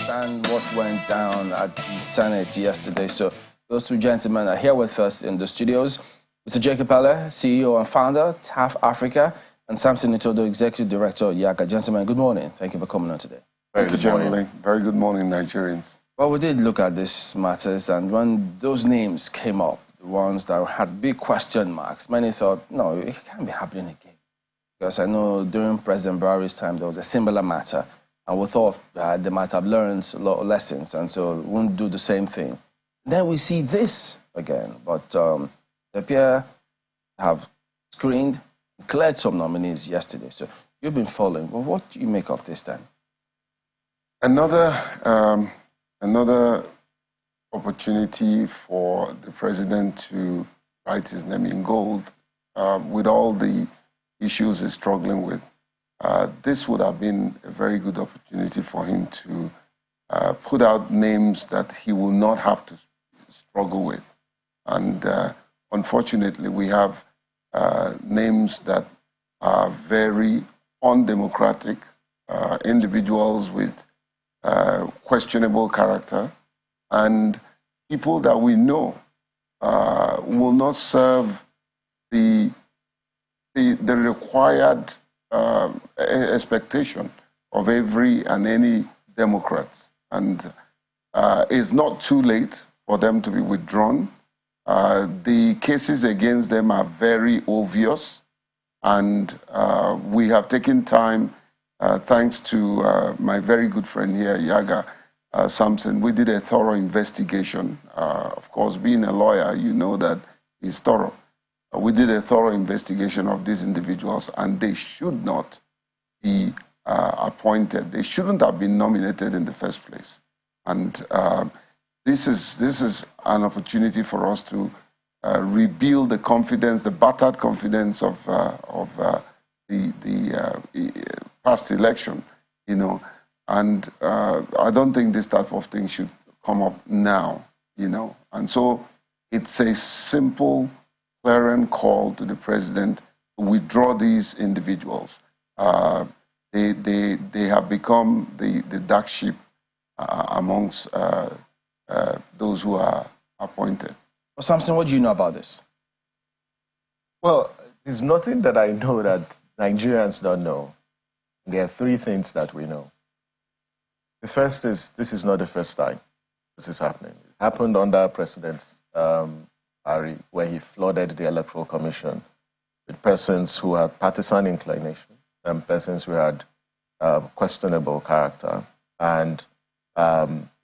understand what went down at the Senate yesterday. So those two gentlemen are here with us in the studios. Mr. Epelle, CEO and founder, TAF Africa, and Samson Itodo, Executive Director, Yaga. Gentlemen, good morning. Thank you for coming on today. Thank you, generally. Very good morning, Nigerians. Well, we did look at these matters, and when those names came up, the ones that had big question marks, many thought, no, it can't be happening again. Because I know during President Buhari's time, there was a similar matter, and we thought they might have learned a lot of lessons, and so we won't do the same thing. Then we see this again, but they appear to have screened, cleared some nominees yesterday. So you've been following. Well, what do you make of this then? Another opportunity for the president to write his name in gold with all the issues he's struggling with. This would have been a very good opportunity for him to put out names that he will not have to struggle with. And unfortunately, we have names that are very undemocratic, individuals with questionable character, and people that we know will not serve the required expectation of every and any Democrat. And it's not too late for them to be withdrawn. The cases against them are very obvious, and we have taken time, thanks to my very good friend here, Yaga Samson. We did a thorough investigation. Of course, being a lawyer, you know that he's thorough. We did a thorough investigation of these individuals, and they should not be appointed. They shouldn't have been nominated in the first place. And this is an opportunity for us to rebuild the confidence, the battered confidence of the past election, you know. And I don't think this type of thing should come up now, you know. And so it's a simple, clarion call to the president to withdraw these individuals. They have become the dark sheep amongst those who are appointed. Well, Samson, what do you know about this? Well, there's nothing that I know that Nigerians don't know. There are three things that we know. The first is, this is not the first time this is happening. It happened under President Buhari, where he flooded the Electoral Commission with persons who had partisan inclination and persons who had questionable character. And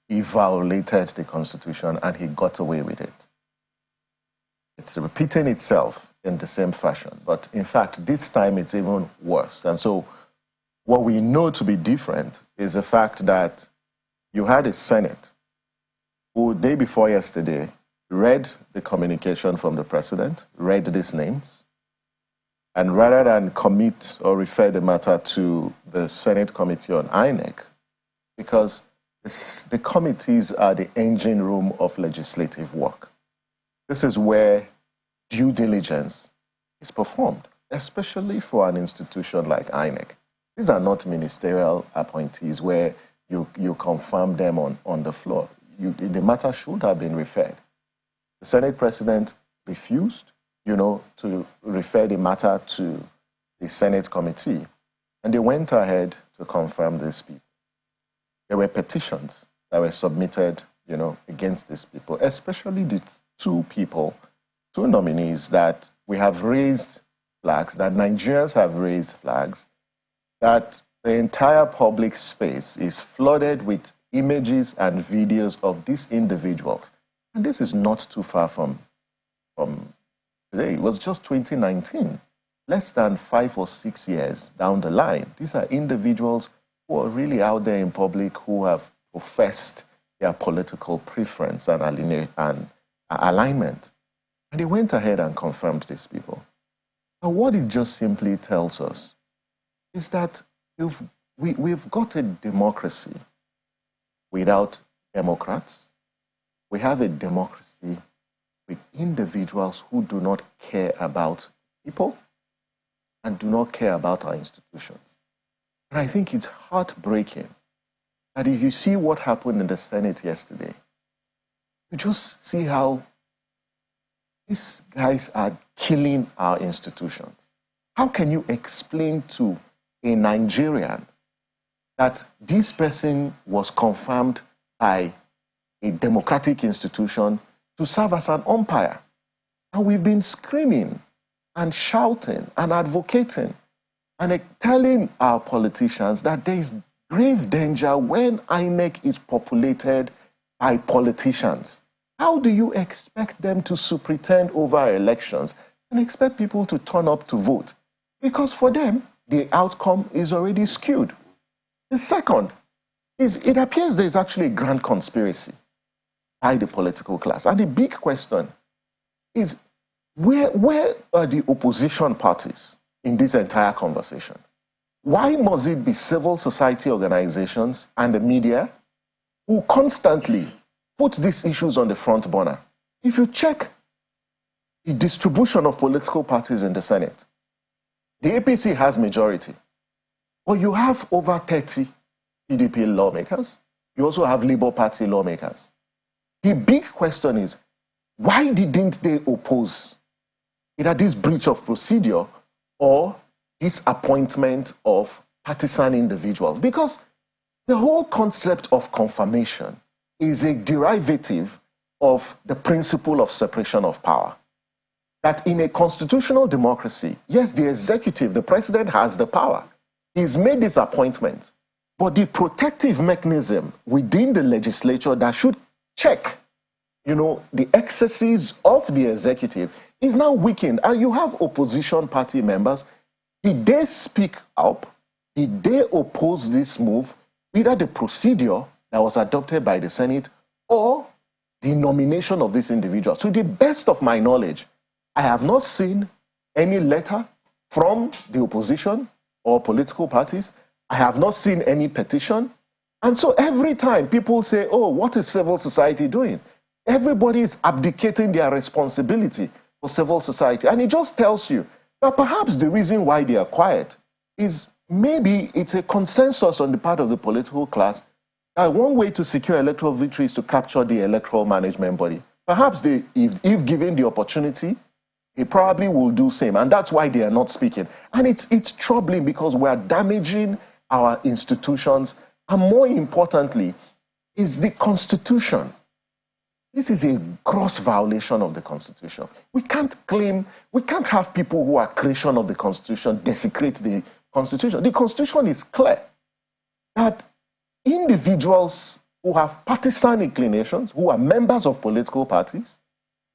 he violated the Constitution, and he got away with it. It's repeating itself in the same fashion. But in fact, this time it's even worse. And so what we know to be different is the fact that you had a Senate who, day before yesterday, read the communication from the president, read these names, and rather than commit or refer the matter to the Senate Committee on INEC, because the committees are the engine room of legislative work. This is where due diligence is performed, especially for an institution like INEC. These are not ministerial appointees where you confirm them on the floor. The matter should have been referred. The Senate President refused, to refer the matter to the Senate Committee, and they went ahead to confirm these people. There were petitions that were submitted, against these people, especially the two nominees that we have raised flags, that Nigerians have raised flags, that the entire public space is flooded with images and videos of these individuals. And this is not too far from today. It was just 2019, less than 5 or 6 years down the line. These are individuals who are really out there in public, who have professed their political preference and alignment. And they went ahead and confirmed these people. And what it just simply tells us is that we've got a democracy without Democrats. We have a democracy with individuals who do not care about people and do not care about our institutions. And I think it's heartbreaking that if you see what happened in the Senate yesterday, you just see how these guys are killing our institutions. How can you explain to a Nigerian that this person was confirmed by a democratic institution to serve as an umpire? And we've been screaming and shouting and advocating and telling our politicians that there is grave danger when INEC is populated by politicians. How do you expect them to superintend over elections and expect people to turn up to vote? Because for them, the outcome is already skewed. The second is it appears there is actually a grand conspiracy by the political class. And the big question is, where are the opposition parties in this entire conversation? Why must it be civil society organizations and the media who constantly put these issues on the front burner? If you check the distribution of political parties in the Senate, the APC has majority, but you have over 30 PDP lawmakers. You also have Labour Party lawmakers. The big question is, why didn't they oppose either this breach of procedure or this appointment of partisan individuals? Because the whole concept of confirmation is a derivative of the principle of separation of power. That in a constitutional democracy, yes, the executive, the president has the power. He's made this appointment, but the protective mechanism within the legislature that should check, the excesses of the executive is now weakened. And you have opposition party members. Did they speak up? Did they oppose this move, either the procedure that was adopted by the Senate or the nomination of this individual? To the best of my knowledge, I have not seen any letter from the opposition or political parties. I have not seen any petition. And so every time people say, oh, what is civil society doing? Everybody is abdicating their responsibility for civil society. And it just tells you that perhaps the reason why they are quiet is maybe it's a consensus on the part of the political class that one way to secure electoral victory is to capture the electoral management body. Perhaps they, if given the opportunity, they probably will do same. And that's why they are not speaking. And it's troubling because we are damaging our institutions. And more importantly, is the Constitution. This is a gross violation of the Constitution. We can't have people who are creation of the Constitution desecrate the Constitution. The Constitution is clear that individuals who have partisan inclinations, who are members of political parties,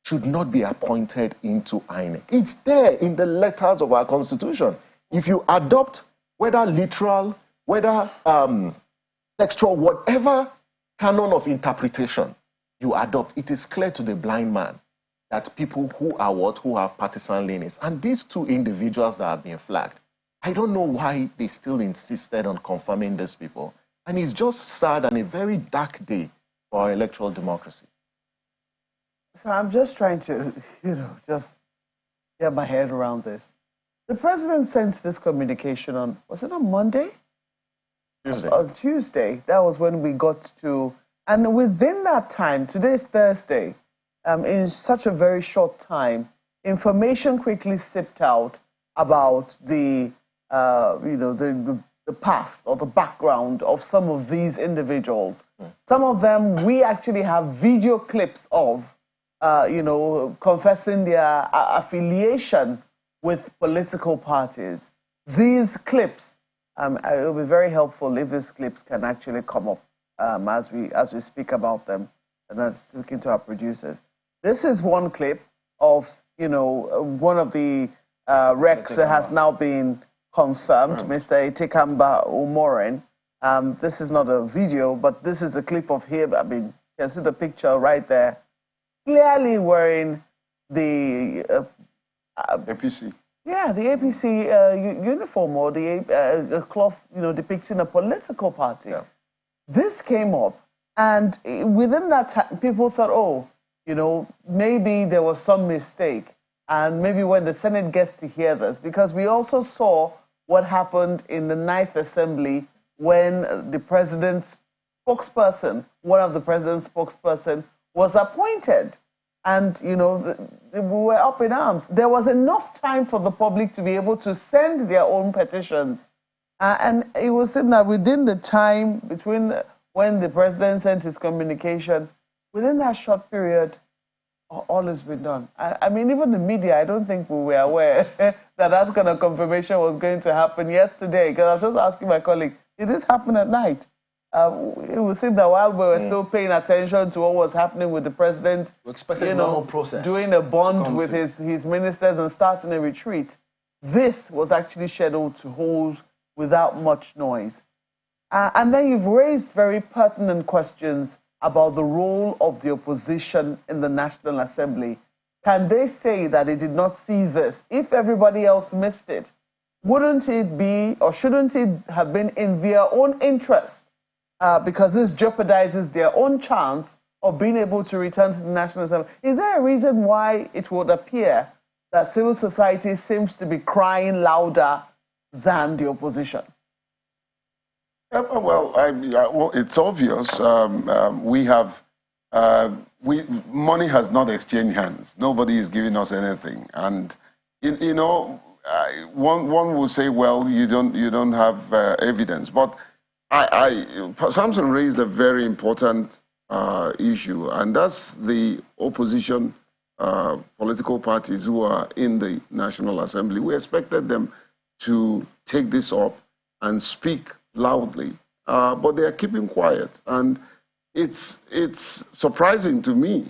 should not be appointed into INEC. It's there in the letters of our Constitution. If you adopt, whether literal, whether textual, whatever canon of interpretation you adopt, it is clear to the blind man that people who have partisan leanings. And these two individuals that have been flagged, I don't know why they still insisted on confirming these people. And it's just sad and a very dark day for our electoral democracy. So I'm just trying to, just get my head around this. The president sent this communication on, was it on Monday? Tuesday. On Tuesday. That was when we got to, and within that time, today's Thursday, in such a very short time, information quickly sipped out about the past or the background of some of these individuals. Some of them we actually have video clips of, confessing their affiliation with political parties. These clips, it will be very helpful if these clips can actually come up as we speak about them, and I'm speaking to our producers. This is one clip of, one of the Rex has now been confirmed, Mr. Itekamba Umoren. This is not a video, but this is a clip of him. I mean, you can see the picture right there. Clearly wearing the APC. Yeah, the APC uniform or the cloth, depicting a political party. Yeah. This came up, and within that time, people thought, oh, maybe there was some mistake. And maybe when the Senate gets to hear this, because we also saw what happened in the 9th Assembly when the president spokesperson, one of the president's spokesperson, was appointed. And, you know, we were up in arms. There was enough time for the public to be able to send their own petitions. And it was said that within the time between when the president sent his communication, within that short period, all has been done. I mean, even the media, I don't think we were aware that kind of confirmation was going to happen yesterday. Because I was just asking my colleague, did this happen at night? It would seem that while we were still paying attention to what was happening with the president, doing a bond with his ministers and starting a retreat, this was actually scheduled to hold without much noise. And then you've raised very pertinent questions about the role of the opposition in the National Assembly. Can they say that they did not see this? If everybody else missed it, wouldn't it be, or shouldn't it have been in their own interest? Because this jeopardizes their own chance of being able to return to the National Assembly. Is there a reason why it would appear that civil society seems to be crying louder than the opposition? Well, it's obvious. Money has not exchanged hands. Nobody is giving us anything, and you know, one will say, well, you don't have evidence. But Samson raised a very important issue, and that's the opposition political parties who are in the National Assembly. We expected them to take this up and speak loudly, but they are keeping quiet, and it's surprising to me.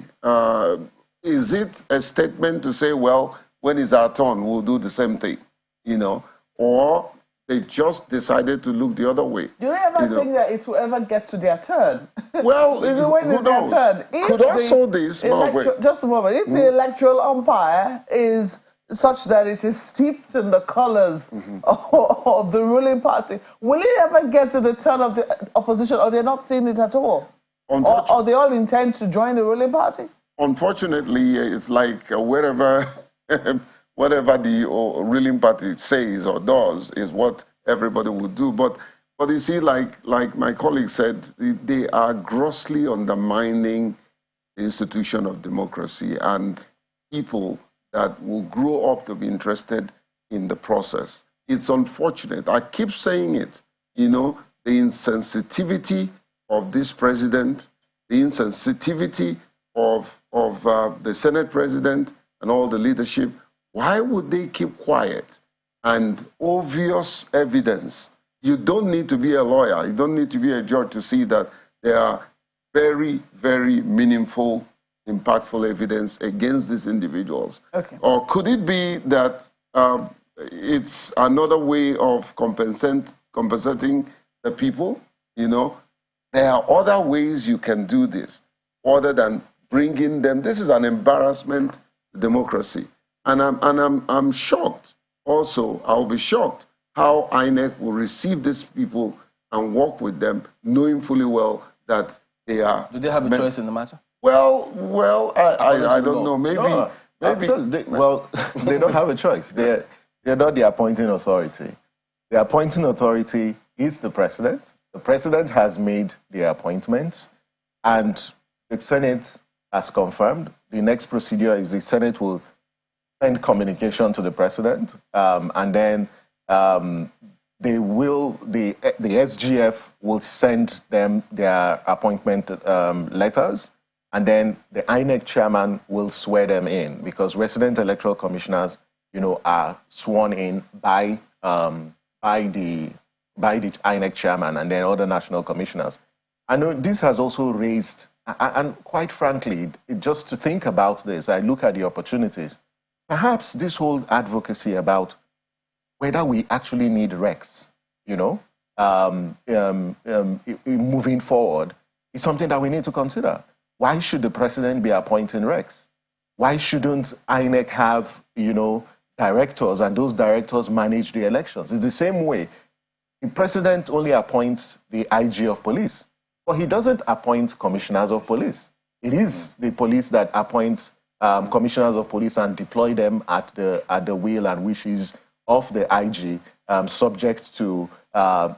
Is it a statement to say, well, when it's our turn, we'll do the same thing, you know, or they just decided to look the other way? Do you ever think that it will ever get to their turn? Well, is it when who it's knows? Their turn? Could also this... just a moment. If the electoral umpire is such that it is steeped in the colors of the ruling party, will it ever get to the turn of the opposition, or they're not seeing it at all? Or they all intend to join the ruling party? Unfortunately, it's like whatever the ruling party says or does is what everybody would do. But you see, like my colleague said, they are grossly undermining the institution of democracy and people that will grow up to be interested in the process. It's unfortunate. I keep saying it. You know, the insensitivity of this president, the insensitivity of the Senate president and all the leadership. Why would they keep quiet? And obvious evidence. You don't need to be a lawyer. You don't need to be a judge to see that there are very, very meaningful, impactful evidence against these individuals. Okay. Or could it be that it's another way of compensating the people? You know, there are other ways you can do this other than bringing them. This is an embarrassment to democracy. And I'm shocked. Also, I'll be shocked how INEC will receive these people and work with them, knowing fully well that they are... Do they have a choice in the matter? Well, I don't know. Maybe. They don't have a choice. They're not the appointing authority. The appointing authority is the president. The president has made the appointments, and the Senate has confirmed. The next procedure is the Senate will send communication to the president, and then the SGF will send them their appointment letters, and then the INEC chairman will swear them in, because resident electoral commissioners, you know, are sworn in by the INEC chairman and then other national commissioners. I know this has also raised, and quite frankly, just to think about this, I look at the opportunities. Perhaps this whole advocacy about whether we actually need Rex, you know, moving forward, is something that we need to consider. Why should the president be appointing Rex? Why shouldn't INEC have, you know, directors, and those directors manage the elections? It's the same way. The president only appoints the IG of police, but he doesn't appoint commissioners of police. It is the police that appoints commissioners of police and deploy them at the will and wishes of the IG, subject to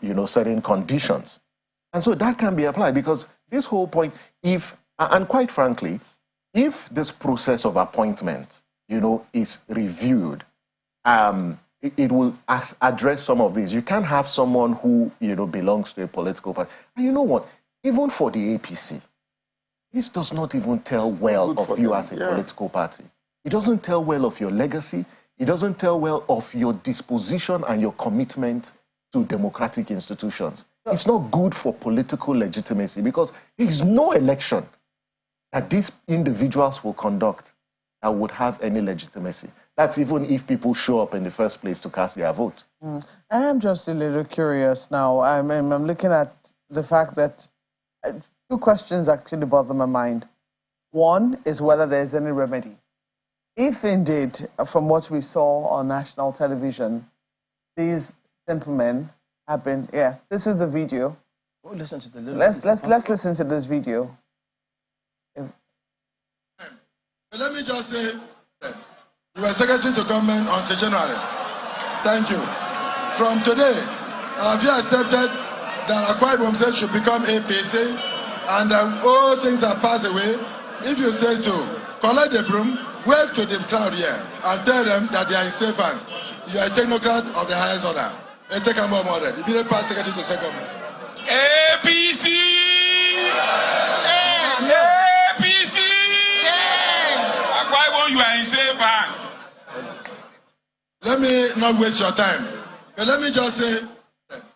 you know, certain conditions. And so that can be applied because this whole point, and quite frankly, if this process of appointment, is reviewed, it will address some of these. You can't have someone who, belongs to a political party. And you know what? Even for the APC, this does not even tell well of you as a political party. It doesn't tell well of your legacy. It doesn't tell well of your disposition and your commitment to democratic institutions. It's not good for political legitimacy because there is no election that these individuals will conduct that would have any legitimacy. That's even if people show up in the first place to cast their vote. I am just a little curious now. I'm looking at the fact that two questions actually bother my mind. One is whether there's any remedy. If indeed, from what we saw on national television, these gentlemen have been, this is the video. Oh, listen to the let's listen to this video. Let me just say, you were secretary to government until January. Thank you. From today, have you accepted that Akwa Ibom State should become APC and all things have passed away? If you say so, collect the broom, wave to the crowd here and tell them that they are in safe hands. You are a technocrat of the highest order. Take a more modern. You didn't pass secretary to second. APC! APC! Akwa Ibom, you are in safe hands. Let me not waste your time, but let me just say.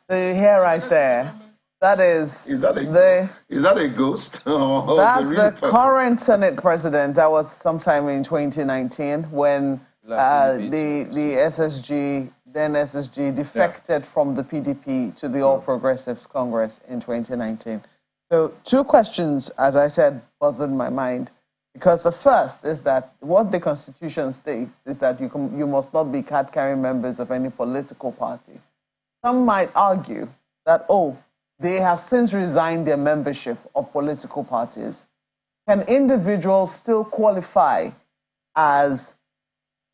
The hair right there. That is that a ghost? That's the current Senate president. That was sometime in 2019 when the SSG, then SSG, defected from the PDP to the All Progressives Congress in 2019. So two questions, as I said, bothered my mind. Because the first is that what the Constitution states is that you must not be card-carrying members of any political party. Some might argue that, they have since resigned their membership of political parties. Can individuals still qualify as,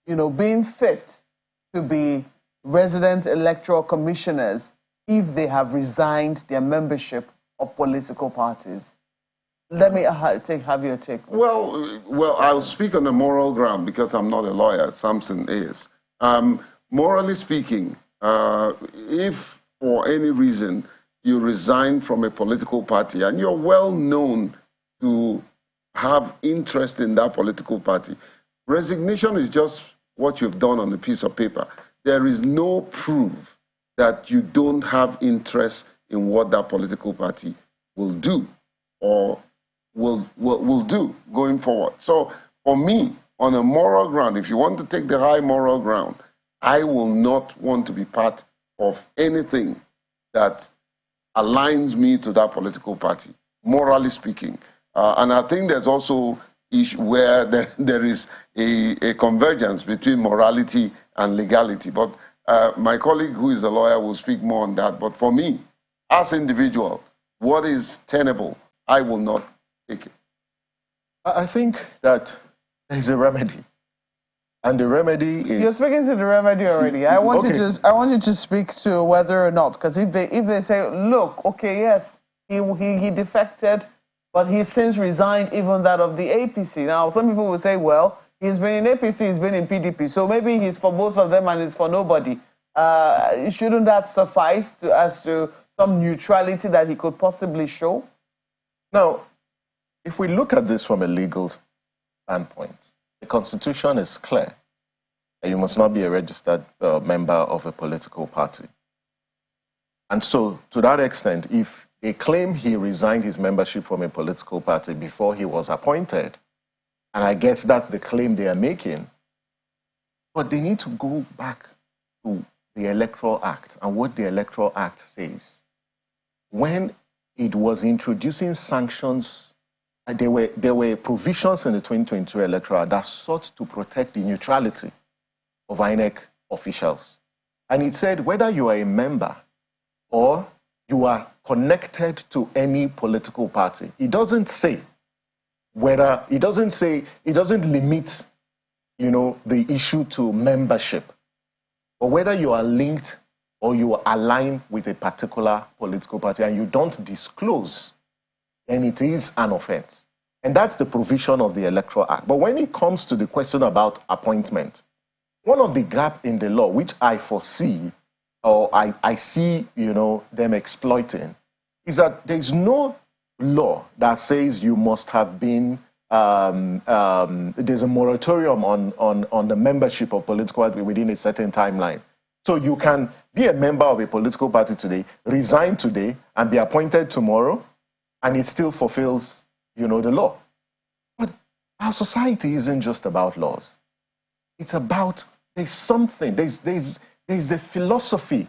being fit to be resident electoral commissioners if they have resigned their membership of political parties? Let me have your take. Well, I'll speak on the moral ground because I'm not a lawyer. Samson is. Morally speaking, if for any reason you resign from a political party and you're well known to have interest in that political party, resignation is just what you've done on a piece of paper. There is no proof that you don't have interest in what that political party will do or will do going forward. So for me, on a moral ground, if you want to take the high moral ground, I will not want to be part of anything that aligns me to that political party, morally speaking. And I think there's also issue where there is a convergence between morality and legality. But my colleague who is a lawyer will speak more on that. But for me, as an individual, what is tenable, I will not take it. I think that there is a remedy. And the remedy is... You're speaking to the remedy already. I want you to speak to whether or not, because if they say, look, okay, yes, he defected, but he's since resigned even that of the APC. Now, some people will say, well, he's been in APC, he's been in PDP, so maybe he's for both of them and it's for nobody. Shouldn't that suffice as to some neutrality that he could possibly show? Now, if we look at this from a legal standpoint, the Constitution is clear that you must not be a registered member of a political party. And so, to that extent, if they claim he resigned his membership from a political party before he was appointed, and I guess that's the claim they are making, but they need to go back to the Electoral Act and what the Electoral Act says. When it was introducing sanctions, there were provisions in the 2022 Electoral Act that sought to protect the neutrality of INEC officials. And it said whether you are a member or you are connected to any political party. It doesn't say whether, it doesn't limit, the issue to membership, or whether you are linked or you align with a particular political party and you don't disclose, then it is an offense. And that's the provision of the Electoral Act. But when it comes to the question about appointment, one of the gaps in the law, which I foresee, or I see, them exploiting, is that there's no law that says you must have been, there's a moratorium on the membership of political party within a certain timeline. So you can be a member of a political party today, resign today, and be appointed tomorrow, and it still fulfills, the law. But our society isn't just about laws. It's about, there's something, there's the philosophy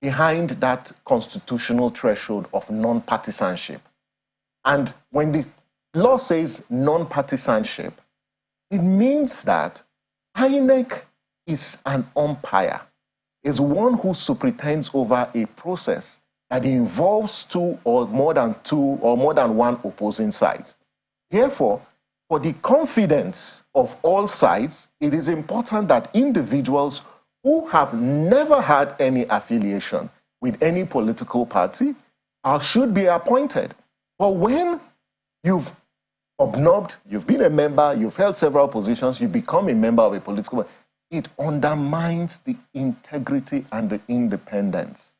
behind that constitutional threshold of non-partisanship. And when the law says non-partisanship, it means that INEC is an umpire, is one who superintends over a process that involves two or more than one opposing sides. Therefore, for the confidence of all sides, it is important that individuals who have never had any affiliation with any political party should be appointed. But when you've obnobbed, you've been a member, you've held several positions, you become a member of a political party, it undermines the integrity and the independence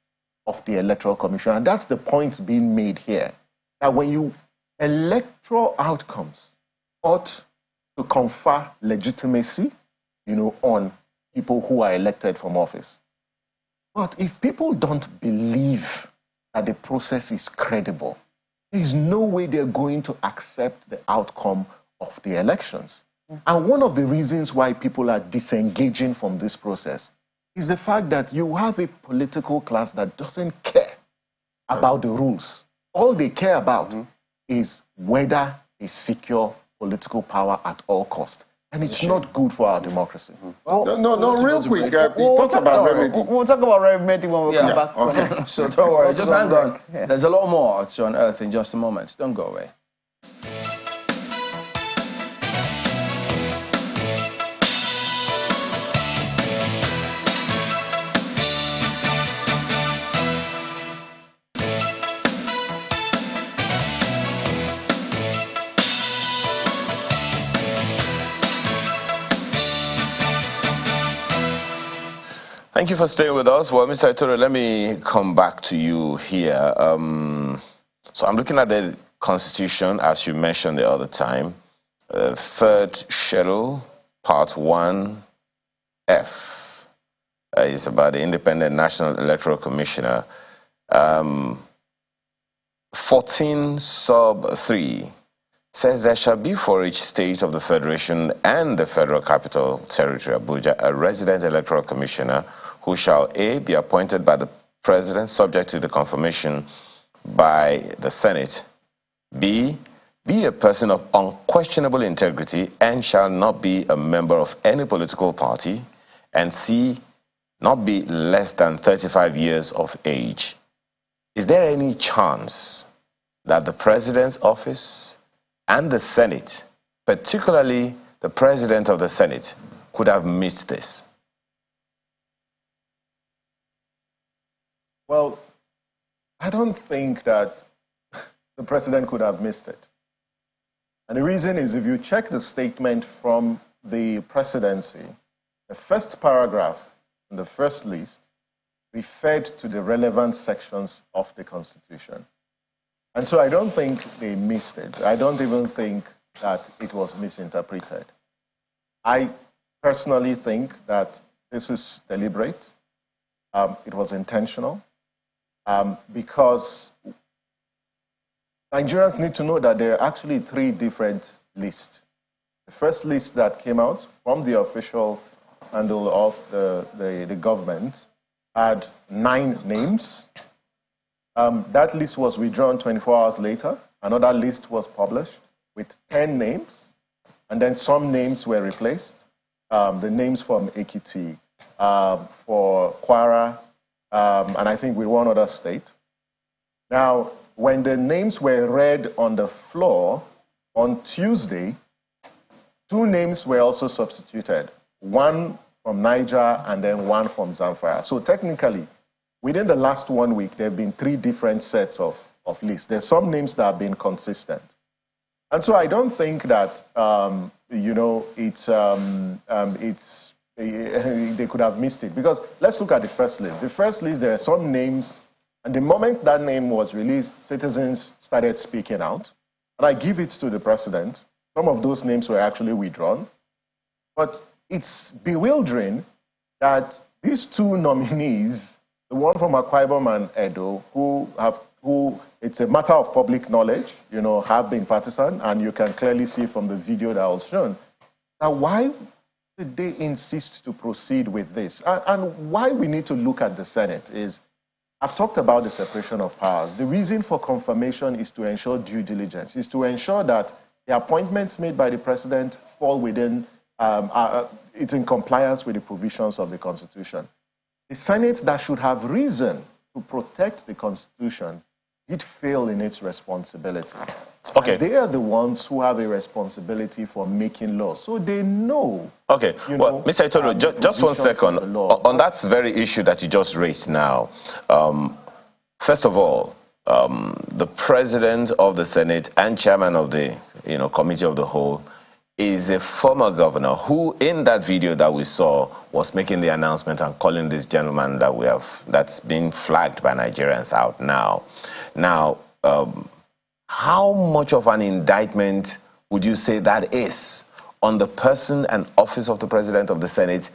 of the Electoral Commission. And that's the point being made here, that when electoral outcomes ought to confer legitimacy, on people who are elected from office. But if people don't believe that the process is credible, there is no way they're going to accept the outcome of the elections. And one of the reasons why people are disengaging from this process is the fact that you have a political class that doesn't care about the rules. All they care about is whether they secure political power at all costs. And it's not good for our democracy. Well, no, real quick. We'll talk about remedy. We'll talk about remedy when we come back. Okay. So don't worry, just hang on. There's a lot more to unearth in just a moment. Don't go away. Thank you for staying with us. Well, Mr. Itodo, let me come back to you here. So I'm looking at the Constitution, as you mentioned the other time, third schedule, part 1F. Is about the Independent National Electoral Commissioner. 14 sub 3 says there shall be for each state of the Federation and the Federal Capital Territory, Abuja, a resident electoral commissioner who shall A, be appointed by the President subject to the confirmation by the Senate, B, be a person of unquestionable integrity and shall not be a member of any political party, and C, not be less than 35 years of age. Is there any chance that the President's office and the Senate, particularly the President of the Senate, could have missed this? Well, I don't think that the President could have missed it. And the reason is, if you check the statement from the presidency, the first paragraph in the first list referred to the relevant sections of the Constitution. And so I don't think they missed it. I don't even think that it was misinterpreted. I personally think that this is deliberate. It was intentional. Because Nigerians need to know that there are actually 3 different lists. The first list that came out from the official handle of the government had 9 names. That list was withdrawn 24 hours later. Another list was published with 10 names, and then some names were replaced. The names from Ekiti, for Kwara, and I think with one other state. Now, when the names were read on the floor on Tuesday, 2 names were also substituted. One from Niger and then one from Zamfara. So technically, within the last 1 week, there have been 3 different sets of lists. There's some names that have been consistent. And so I don't think that, you know, they could have missed it. Because let's look at the first list. The first list, there are some names, and the moment that name was released, citizens started speaking out. And I give it to the president. Some of those names were actually withdrawn. But it's bewildering that these 2 nominees, the one from Akwa Ibom and Edo, who it's a matter of public knowledge, you know, have been partisan, and you can clearly see from the video that was shown. Now, why did they insist to proceed with this? And why we need to look at the Senate is, I've talked about the separation of powers. The reason for confirmation is to ensure due diligence, is to ensure that the appointments made by the president fall within, it's in compliance with the provisions of the Constitution. The Senate that should have reason to protect the Constitution did fail in its responsibility. Okay. And they are the ones who have a responsibility for making laws, so they know. Okay, well, Mr. Itodo, just 1 second. On that very issue that you just raised now, first of all, the president of the Senate and chairman of the committee of the whole is a former governor who, in that video that we saw, was making the announcement and calling this gentleman that's been flagged by Nigerians out now. Now, how much of an indictment would you say that is on the person and office of the president of the Senate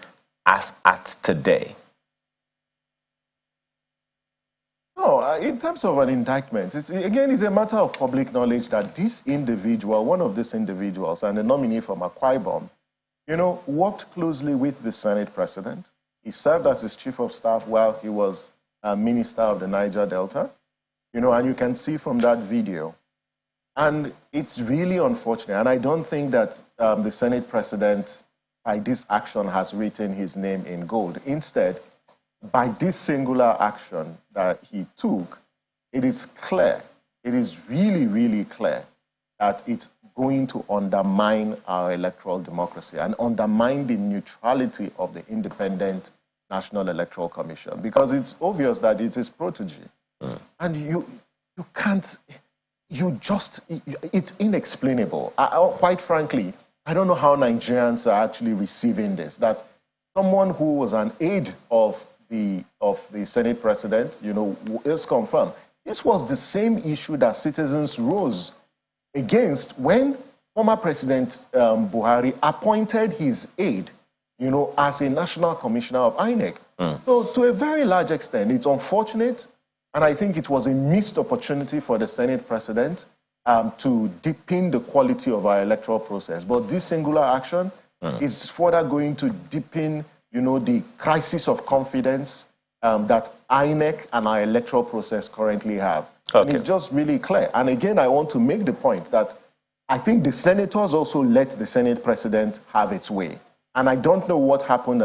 as at today? No, in terms of an indictment, it's a matter of public knowledge that this individual, one of these individuals, and the nominee from Akwa Ibom, you know, worked closely with the Senate president. He served as his chief of staff while he was minister of the Niger Delta, you know, and you can see from that video. And it's really unfortunate, and I don't think that the Senate president, by this action, has written his name in gold. Instead, by this singular action that he took, it is clear, it is really, really clear that it's going to undermine our electoral democracy and undermine the neutrality of the independent National Electoral Commission, because it's obvious that it is protege. And you can't, it's inexplainable. Quite frankly, I don't know how Nigerians are actually receiving this, that someone who was an aide of the Senate president, you know, is confirmed. This was the same issue that citizens rose against when former President Buhari appointed his aide, you know, as a national commissioner of INEC. So to a very large extent, it's unfortunate, and I think it was a missed opportunity for the Senate president to deepen the quality of our electoral process. But this singular action is further going to deepen, you know, the crisis of confidence that INEC and our electoral process currently have. Okay. And it's just really clear. And again, I want to make the point that I think the senators also let the Senate president have its way. And I don't know what happened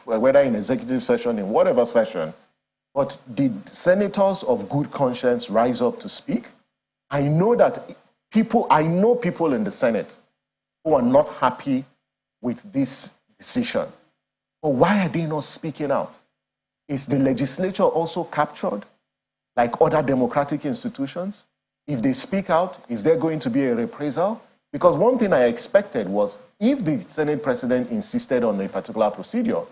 whether in executive session, in whatever session, but did senators of good conscience rise up to speak? I know people in the Senate who are not happy with this decision. But why are they not speaking out? Is the legislature also captured like other democratic institutions? If they speak out, is there going to be a reprisal? Because one thing I expected was if the Senate president insisted on a particular procedure,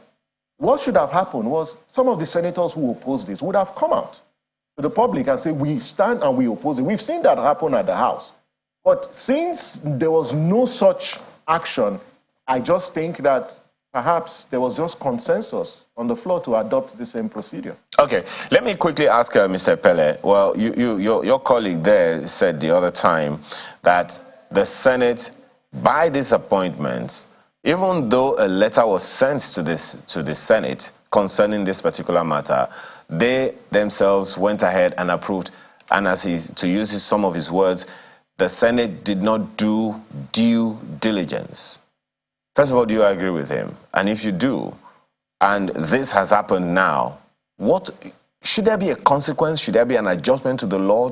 what should have happened was some of the senators who opposed this would have come out to the public and say, we stand and we oppose it. We've seen that happen at the House. But since there was no such action, I just think that perhaps there was just consensus on the floor to adopt the same procedure. Okay, let me quickly ask Mr. Epelle. Well, your colleague there said the other time that the Senate, by these appointments, even though a letter was sent to the Senate concerning this particular matter, they themselves went ahead and approved. And to use some of his words, the Senate did not do due diligence. First of all, do you agree with him? And if you do, and this has happened now, should there be a consequence? Should there be an adjustment to the law?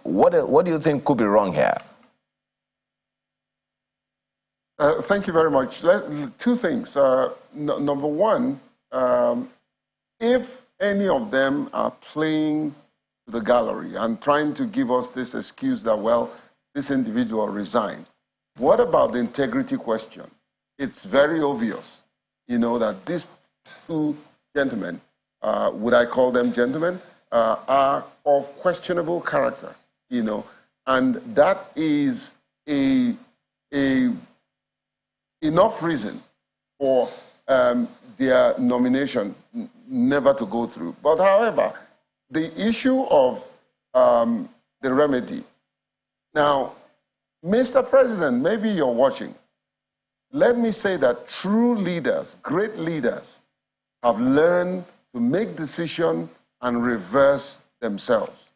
What do you think could be wrong here? Thank you very much. Two things. Number one, if any of them are playing to the gallery and trying to give us this excuse that, well, this individual resigned. What about the integrity question? It's very obvious, that these two gentlemen, would I call them gentlemen, are of questionable character, and that is enough reason for their nomination never to go through. But however, the issue of the remedy. Now, Mr. President, maybe you're watching. Let me say that true leaders, great leaders, have learned to make decisions and reverse themselves.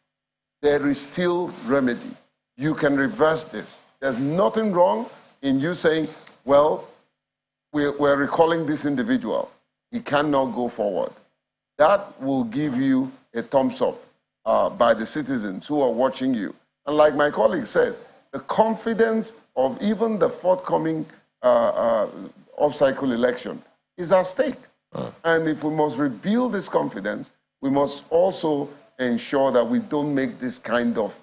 There is still remedy. You can reverse this. There's nothing wrong in you saying, well, we're recalling this individual. He cannot go forward. That will give you a thumbs up by the citizens who are watching you. And like my colleague says, the confidence of even the forthcoming off-cycle election is at stake. And if we must rebuild this confidence, we must also ensure that we don't make this kind of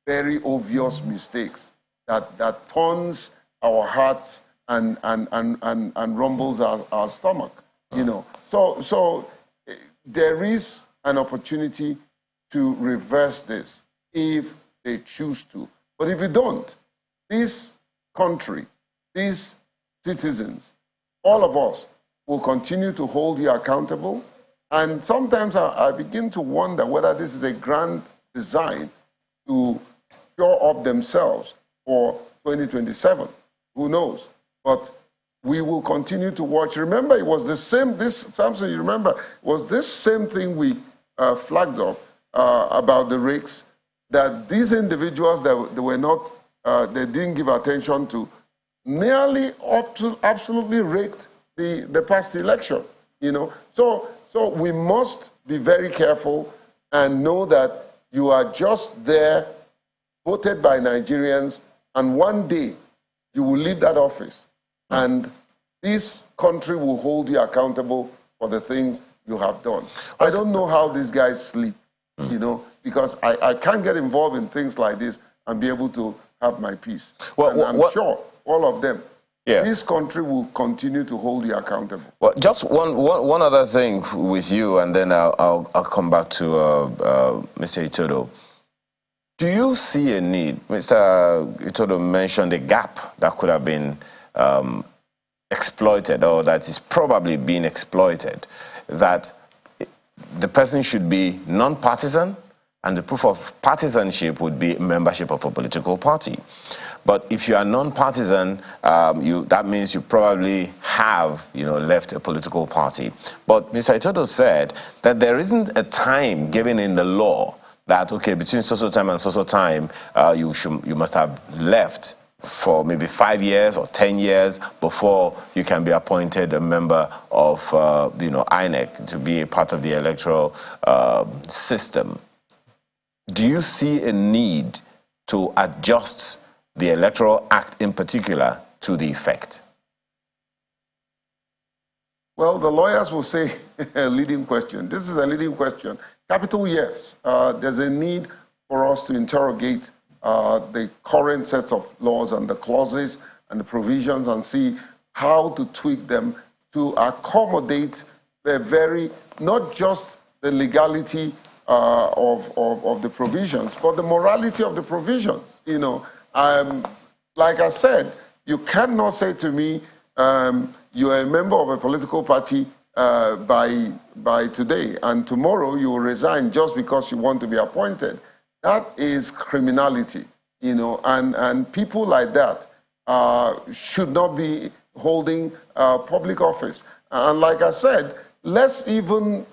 very obvious mistakes that turns our hearts and rumbles our stomach. So there is an opportunity to reverse this if they choose to. But if you don't, this country, these citizens, all of us will continue to hold you accountable. And sometimes I begin to wonder whether this is a grand design to shore up themselves for 2027. Who knows? But we will continue to watch. Remember, it was the same, Samson, you remember, was this same thing we flagged up about the rakes, that these individuals that they were not, they didn't give attention to, nearly absolutely raked the past election, So we must be very careful and know that you are just there, voted by Nigerians, and one day you will leave that office, and this country will hold you accountable for the things you have done. I don't know how these guys sleep, because I can't get involved in things like this and be able to have my peace. And I'm sure all of them, this country will continue to hold you accountable. Well, just one other thing with you, and then I'll come back to Mr. Itodo. Do you see a need? Mr. Itodo mentioned a gap that could have been exploited, or that is probably being exploited, that the person should be non-partisan, and the proof of partisanship would be membership of a political party. But if you are non-partisan, that means you probably have, left a political party. But Mr. Itodo said that there isn't a time given in the law that, okay, between so-so time and so-so time, you must have left for maybe 5 years or 10 years before you can be appointed a member of, INEC, to be a part of the electoral system. Do you see a need to adjust the Electoral Act in particular to the effect? Well, the lawyers will say a leading question. This is a leading question. Capital, yes. There's a need for us to interrogate the current sets of laws and the clauses and the provisions and see how to tweak them to accommodate the not just the legality of the provisions, but the morality of the provisions. Like I said, you cannot say to me, you are a member of a political party by today, and tomorrow you will resign just because you want to be appointed. That is criminality, and people like that should not be holding public office. And like I said, let's even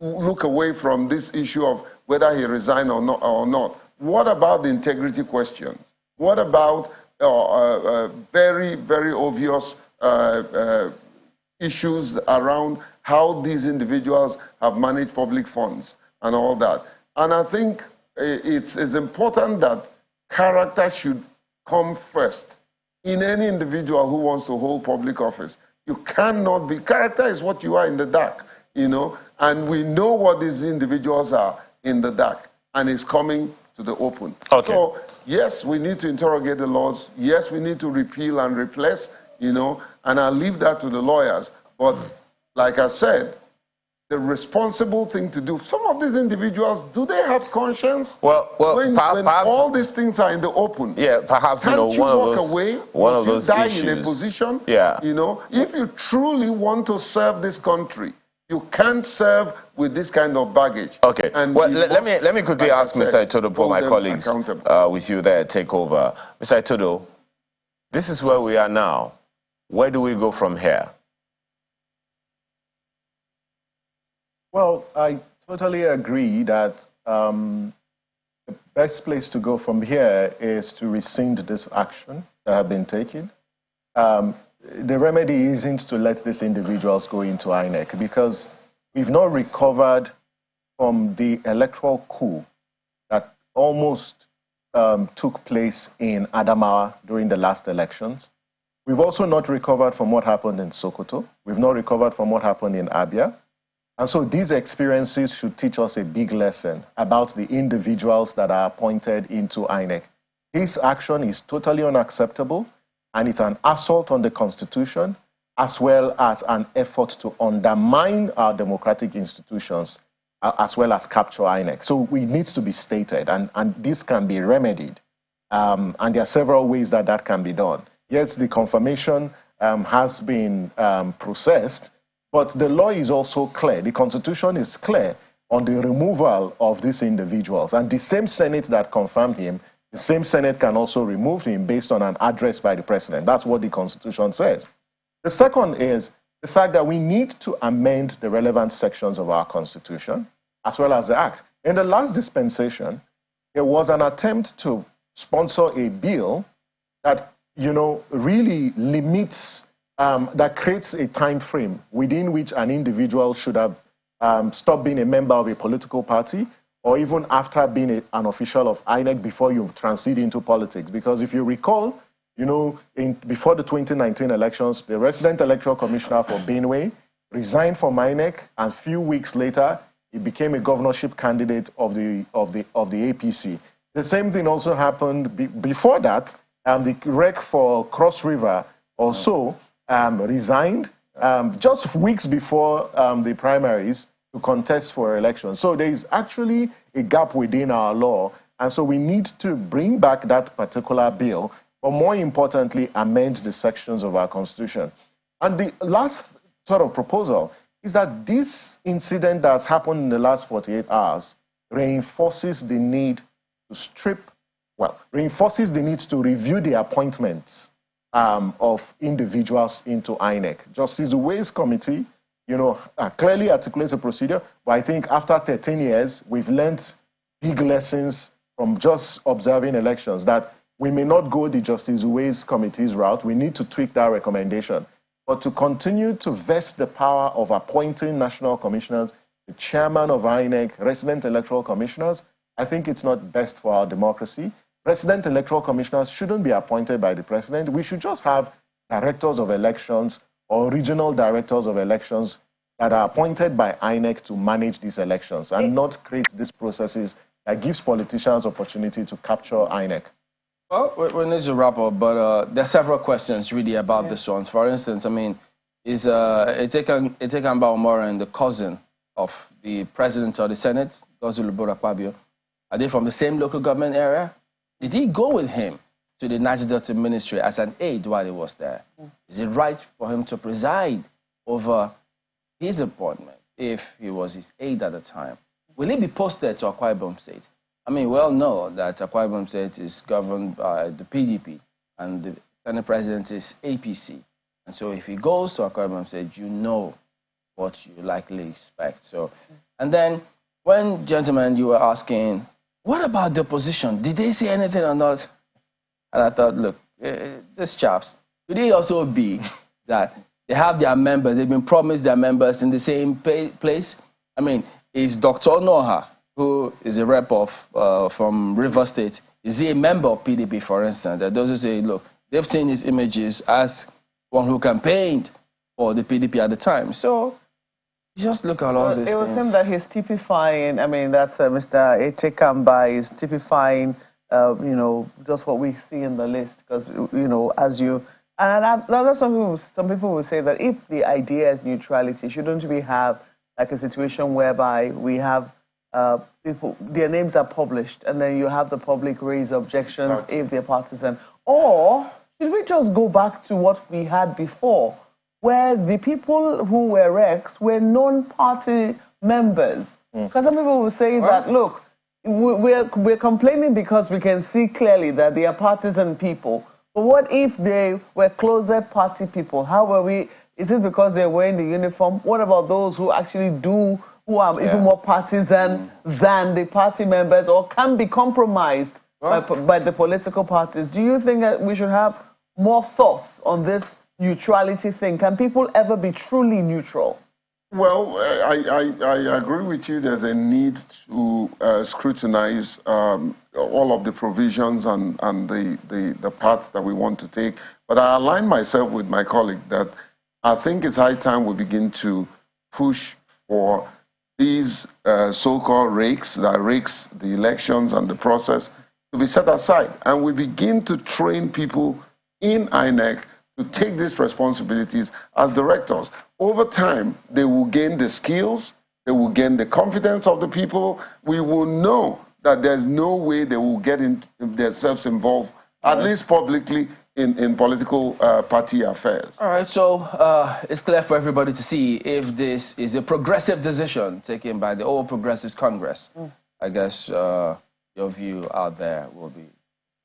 look away from this issue of whether he resigned or not. What about the integrity question? What about very, very obvious issues around how these individuals have managed public funds and all that? And I think it's important that character should come first in any individual who wants to hold public office. You cannot be, character is what you are in the dark. you know, and we know what these individuals are in the dark, and it's coming to the open. Okay. So, yes, we need to interrogate the laws. Yes, we need to repeal and replace, you know, and I'll leave that to the lawyers. But like I said, the responsible thing to do, some of these individuals, do they have conscience? Well, when perhaps all these things are in the open. Yeah, perhaps, you know, Can't you walk away? one Must of you those die issues. in a position? Yeah. You know, if you truly want to serve this country, you can't serve with this kind of baggage. Okay. And well, let me quickly ask Mr. Itodo, for my colleagues with you there, take over. Mr. Itodo, this is where we are now. Where do we go from here? Well, I totally agree that the best place to go from here is to rescind this action that have been taken. The remedy isn't to let these individuals go into INEC, because we've not recovered from the electoral coup that almost took place in Adamawa during the last elections. We've also not recovered from what happened in Sokoto. We've not recovered from what happened in Abia. And so these experiences should teach us a big lesson about the individuals that are appointed into INEC. This action is totally unacceptable, and it's an assault on the Constitution, as well as an effort to undermine our democratic institutions, as well as capture INEC. So it needs to be stated, and this can be remedied. And there are several ways that that can be done. Yes, the confirmation has been processed, but the law is also clear. The Constitution is clear on the removal of these individuals. And the same Senate that confirmed him, the same Senate can also remove him based on an address by the president. That's what the Constitution says. The second is the fact that we need to amend the relevant sections of our Constitution, as well as the Act. In the last dispensation, there was an attempt to sponsor a bill that, you know, really limits, that creates a time frame within which an individual should have stopped being a member of a political party, or even after being an official of INEC before you transit into politics. Because if you recall, you know, before the 2019 elections, the resident electoral commissioner for Benue resigned from INEC, and a few weeks later, he became a governorship candidate of the APC. The same thing also happened before that. The rec for Cross River also resigned just weeks before the primaries to contest for election. So there is actually a gap within our law, and so we need to bring back that particular bill, but more importantly, amend the sections of our Constitution. And the last sort of proposal is that this incident that's happened in the last 48 hours reinforces the need to reinforces the need to review the appointments of individuals into INEC. Justice Uwe's committee, you know, clearly articulates a procedure, but I think after 13 years, we've learned big lessons from just observing elections, that we may not go the Justice Uwe's committee's route. We need to tweak that recommendation. But to continue to vest the power of appointing national commissioners, the chairman of INEC, resident electoral commissioners, I think it's not best for our democracy. Resident electoral commissioners shouldn't be appointed by the president. We should just have directors of elections or regional directors of elections that are appointed by INEC to manage these elections, and not create these processes that gives politicians opportunity to capture INEC. Well, we need to wrap up, but there are several questions really about this one. For instance, I mean, is Itekan Baumora, the cousin of the president of the Senate, Godswill Akpabio, are they from the same local government area? Did he go with him to the Niger Delta ministry as an aide while he was there? Is it right for him to preside over his appointment if he was his aide at the time? Will he be posted to Akwa Ibom State? I mean, we all know that Akwa Ibom State is governed by the PDP and the Senate president is APC. And so if he goes to Akwa Ibom State, you know what you likely expect. So, and then when, gentlemen, you were asking, what about the opposition? Did they say anything or not? And I thought, look, these chaps, could it also be that they have their members, they've been promised their members in the same place? I mean, is Dr. Onoha, who is a rep of from River State, is he a member of PDP, for instance? That those who say, look, they've seen his images as one who campaigned for the PDP at the time. So Just look at all these things. It would seem that he's typifying, I mean, that's Mr. Etekamba is typifying, you know, just what we see in the list. Because, you know, as you... And that's some people will say that if the idea is neutrality, shouldn't we have like a situation whereby we have people, their names are published, and then you have the public raise objections if they're partisan? Or should we just go back to what we had before, where the people who were Rex were non-party members? Because some people will say that, look, we're complaining because we can see clearly that they are partisan people. But what if they were closet party people? How were we? Is it because they're wearing the uniform? What about those who actually who are even more partisan than the party members, or can be compromised by the political parties? Do you think that we should have more thoughts on this neutrality thing? Can people ever be truly neutral? Well, I agree with you. There's a need to scrutinize all of the provisions and the path that we want to take. But I align myself with my colleague that I think it's high time we begin to push for these so-called rakes that rakes the elections and the process to be set aside. And we begin to train people in INEC to take these responsibilities as directors. Over time, they will gain the skills, they will gain the confidence of the people. We will know that there's no way they will get themselves involved, at least publicly, in political party affairs. All right, so it's clear for everybody to see if this is a progressive decision taken by the All Progressives Congress. I guess your view out there will be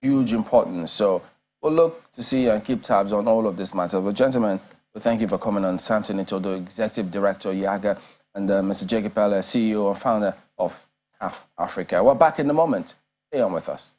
huge importance. So we'll look to see and keep tabs on all of this matter. But gentlemen, well, thank you for coming on. Samson Itodo, Executive Director, Yaga, and Mr. Jake Epelle, CEO and founder of Half Africa. We're back in a moment. Stay on with us.